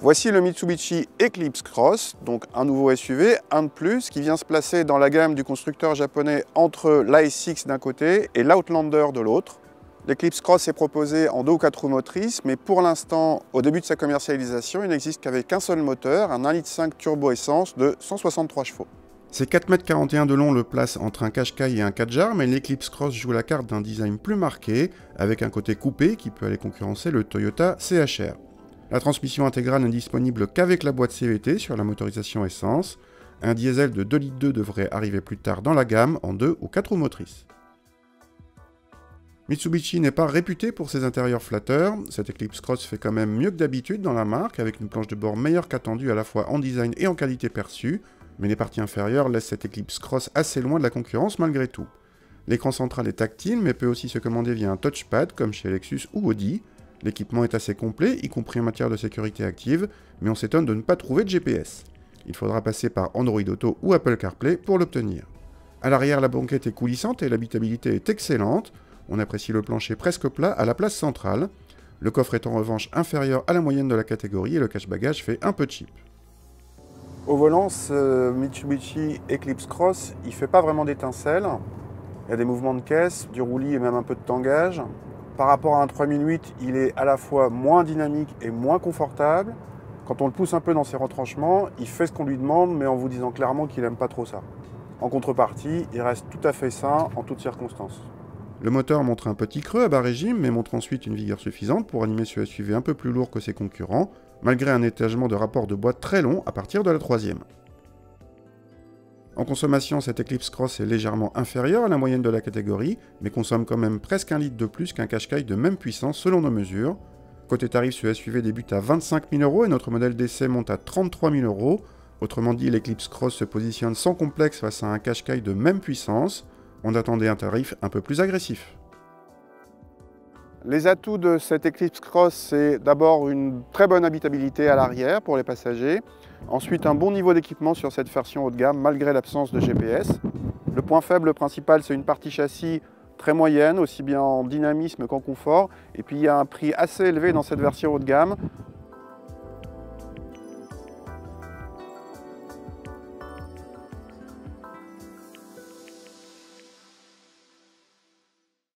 Voici le Mitsubishi Eclipse Cross, donc un nouveau SUV, un de plus, qui vient se placer dans la gamme du constructeur japonais entre l'AS6 d'un côté et l'Outlander de l'autre. L'Eclipse Cross est proposé en 2 ou 4 roues motrices, mais pour l'instant, au début de sa commercialisation, il n'existe qu'avec un seul moteur, un 1,5 litre turbo essence de 163 chevaux. Ses 4,41 m de long le placent entre un Qashqai et un Kadjar, mais l'Eclipse Cross joue la carte d'un design plus marqué, avec un côté coupé qui peut aller concurrencer le Toyota CHR. La transmission intégrale n'est disponible qu'avec la boîte CVT sur la motorisation essence. Un diesel de 2,2 litres devrait arriver plus tard dans la gamme en 2 ou 4 roues motrices. Mitsubishi n'est pas réputé pour ses intérieurs flatteurs. Cette Eclipse Cross fait quand même mieux que d'habitude dans la marque, avec une planche de bord meilleure qu'attendue à la fois en design et en qualité perçue, mais les parties inférieures laissent cette Eclipse Cross assez loin de la concurrence malgré tout. L'écran central est tactile, mais peut aussi se commander via un touchpad comme chez Lexus ou Audi. L'équipement est assez complet, y compris en matière de sécurité active, mais on s'étonne de ne pas trouver de GPS. Il faudra passer par Android Auto ou Apple CarPlay pour l'obtenir. À l'arrière, la banquette est coulissante et l'habitabilité est excellente. On apprécie le plancher presque plat à la place centrale. Le coffre est en revanche inférieur à la moyenne de la catégorie et le cache-bagages fait un peu cheap. Au volant, ce Mitsubishi Eclipse Cross, il ne fait pas vraiment d'étincelles. Il y a des mouvements de caisse, du roulis et même un peu de tangage. Par rapport à un 3008, il est à la fois moins dynamique et moins confortable. Quand on le pousse un peu dans ses retranchements, il fait ce qu'on lui demande, mais en vous disant clairement qu'il n'aime pas trop ça. En contrepartie, il reste tout à fait sain en toutes circonstances. Le moteur montre un petit creux à bas régime, mais montre ensuite une vigueur suffisante pour animer ce SUV un peu plus lourd que ses concurrents, malgré un étagement de rapport de boîte très long à partir de la 3e. En consommation, cette Eclipse Cross est légèrement inférieure à la moyenne de la catégorie, mais consomme quand même presque 1 litre de plus qu'un Qashqai de même puissance selon nos mesures. Côté tarif, ce SUV débute à 25 000 € et notre modèle d'essai monte à 33 000 €. Autrement dit, l'Eclipse Cross se positionne sans complexe face à un Qashqai de même puissance. On attendait un tarif un peu plus agressif. Les atouts de cette Eclipse Cross, c'est d'abord une très bonne habitabilité à l'arrière pour les passagers. Ensuite, un bon niveau d'équipement sur cette version haut de gamme malgré l'absence de GPS. Le point faible principal, c'est une partie châssis très moyenne, aussi bien en dynamisme qu'en confort. Et puis il y a un prix assez élevé dans cette version haut de gamme,